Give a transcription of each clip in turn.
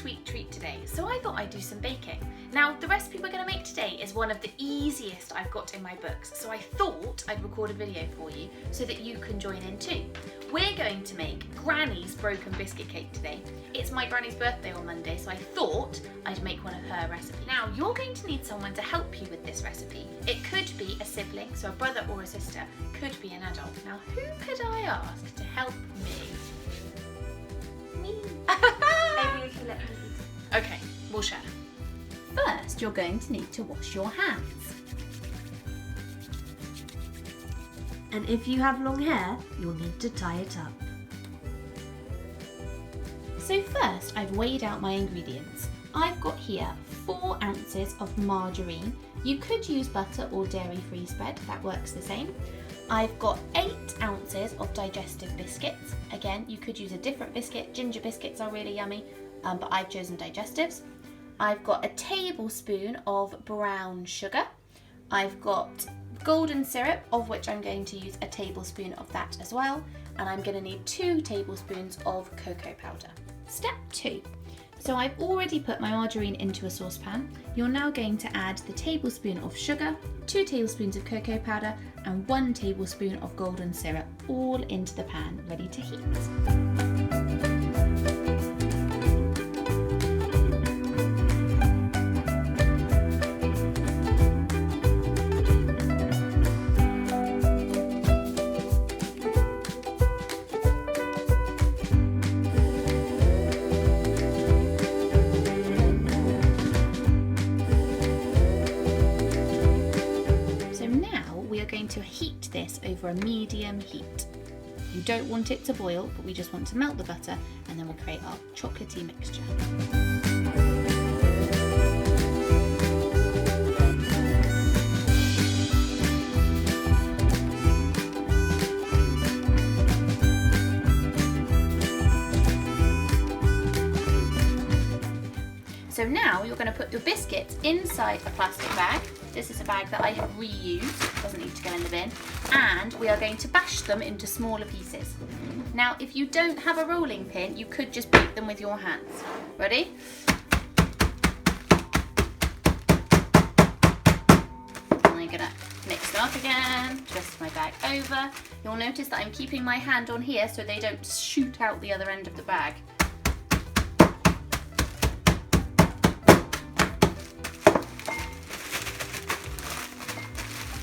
sweet treat today, so I thought I'd do some baking. Now, the recipe we're going to make today is one of the easiest I've got in my books, so I thought I'd record a video for you so that you can join in too. We're going to make Granny's broken biscuit cake today. It's my granny's birthday on Monday, so I thought I'd make one of her recipes. Now, you're going to need someone to help you with this recipe. It could be a sibling, so a brother or a sister, could be an adult. Now, who could I ask to help me? Me. Maybe you can let me eat. Okay, we'll share. First, you're going to need to wash your hands. And if you have long hair, you'll need to tie it up. So first, I've weighed out my ingredients. I've got here 4 ounces of margarine. You could use butter or dairy-free spread, that works the same. I've got 8 ounces of digestive biscuits. Again, you could use a different biscuit. Ginger biscuits are really yummy, but I've chosen digestives. I've got a tablespoon of brown sugar. I've got golden syrup, of which I'm going to use a tablespoon of that as well. And I'm going to need 2 tablespoons of cocoa powder. Step 2. So I've already put my margarine into a saucepan. You're now going to add the tablespoon of sugar, 2 tablespoons of cocoa powder, and 1 tablespoon of golden syrup, all into the pan, ready to heat. Going to heat this over a medium heat. You don't want it to boil, but we just want to melt the butter, and then we'll create our chocolatey mixture. So now you're going to put your biscuits inside a plastic bag. This is a bag that I have reused, doesn't need to go in the bin. And we are going to bash them into smaller pieces. Now, if you don't have a rolling pin, you could just beat them with your hands. Ready? And I'm gonna mix them up again, twist my bag over. You'll notice that I'm keeping my hand on here so they don't shoot out the other end of the bag.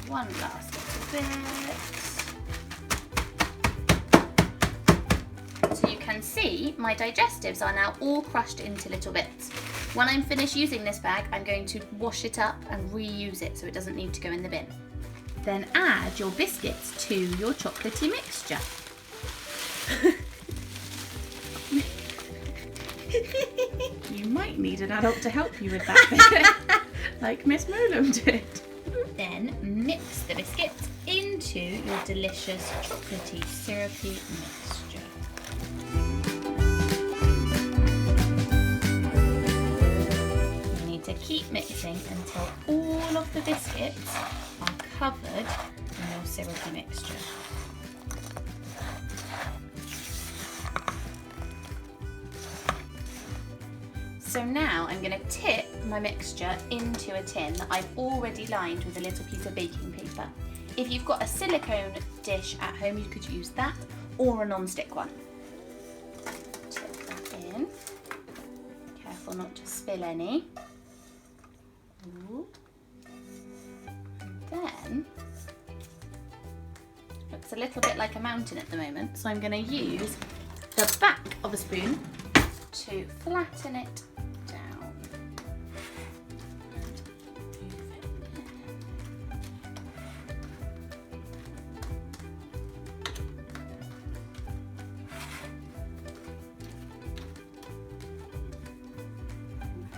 One last little bit. So you can see my digestives are now all crushed into little bits. When I'm finished using this bag, I'm going to wash it up and reuse it so it doesn't need to go in the bin. Then add your biscuits to your chocolatey mixture. You might need an adult to help you with that bit, like Miss Molam did. Then mix the biscuits into your delicious chocolatey syrupy mixture. You need to keep mixing until all of the biscuits are covered in your syrupy mixture. So now I'm going to tip my mixture into a tin that I've already lined with a little piece of baking paper. If you've got a silicone dish at home, you could use that, or a non-stick one. Tip that in. Careful not to spill any. Ooh. And then, looks a little bit like a mountain at the moment, so I'm going to use the back of a spoon to flatten it down.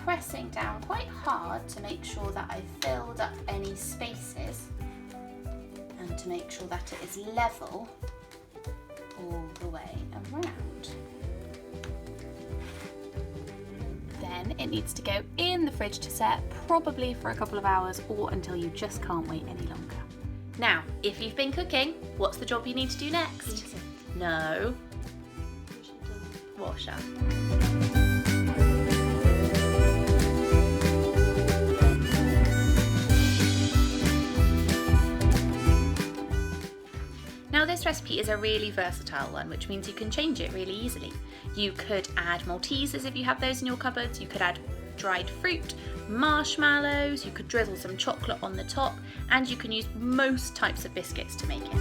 Pressing down quite hard to make sure that I've filled up any spaces and to make sure that it is level all the way around. Then it needs to go in the fridge to set, probably for a couple of hours or until you just can't wait any longer. Now, if you've been cooking, what's the job you need to do next? Eat it. No. Wash it down. Wash up. this recipe is a really versatile one, which means you can change it really easily. You could add Maltesers if you have those in your cupboards, you could add dried fruit, marshmallows, you could drizzle some chocolate on the top, and you can use most types of biscuits to make it.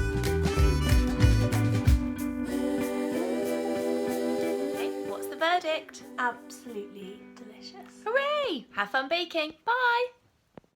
Okay, what's the verdict? Absolutely delicious. Hooray! Have fun baking. Bye!